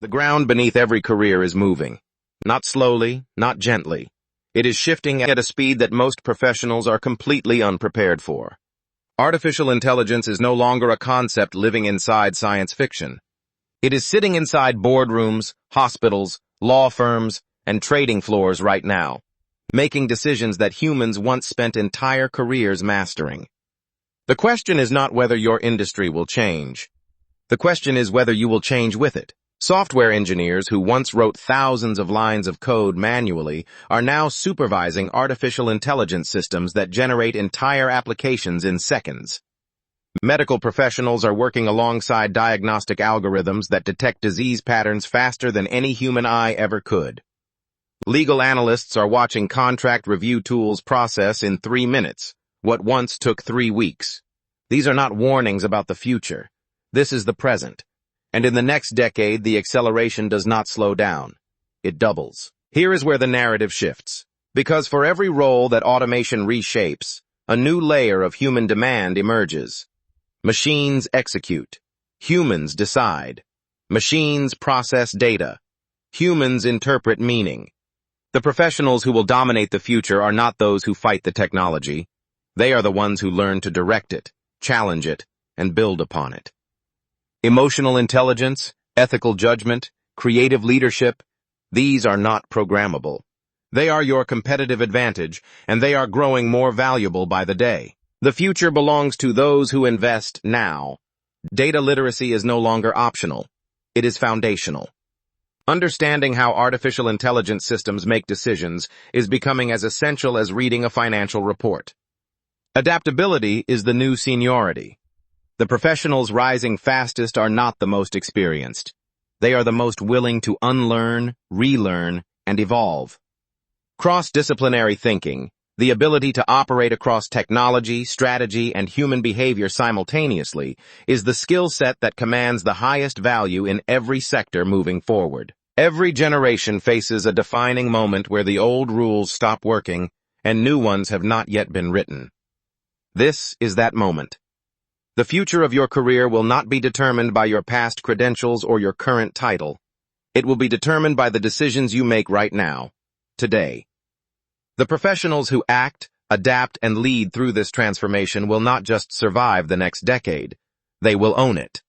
The ground beneath every career is moving. Not slowly, not gently. It is shifting at a speed that most professionals are completely unprepared for. Artificial intelligence is no longer a concept living inside science fiction. It is sitting inside boardrooms, hospitals, law firms, and trading floors right now, making decisions that humans once spent entire careers mastering. The question is not whether your industry will change. The question is whether you will change with it. Software engineers who once wrote thousands of lines of code manually are now supervising artificial intelligence systems that generate entire applications in seconds. Medical professionals are working alongside diagnostic algorithms that detect disease patterns faster than any human eye ever could. Legal analysts are watching contract review tools process in 3 minutes what once took 3 weeks. These are not warnings about the future. This is the present. And in the next decade, the acceleration does not slow down. It doubles. Here is where the narrative shifts. Because for every role that automation reshapes, a new layer of human demand emerges. Machines execute. Humans decide. Machines process data. Humans interpret meaning. The professionals who will dominate the future are not those who fight the technology. They are the ones who learn to direct it, challenge it, and build upon it. Emotional intelligence, ethical judgment, creative leadership, these are not programmable. They are your competitive advantage, and they are growing more valuable by the day. The future belongs to those who invest now. Data literacy is no longer optional. It is foundational. Understanding how artificial intelligence systems make decisions is becoming as essential as reading a financial report. Adaptability is the new seniority. The professionals rising fastest are not the most experienced. They are the most willing to unlearn, relearn, and evolve. Cross-disciplinary thinking, the ability to operate across technology, strategy, and human behavior simultaneously, is the skill set that commands the highest value in every sector moving forward. Every generation faces a defining moment where the old rules stop working and new ones have not yet been written. This is that moment. The future of your career will not be determined by your past credentials or your current title. It will be determined by the decisions you make right now, today. The professionals who act, adapt, and lead through this transformation will not just survive the next decade. They will own it.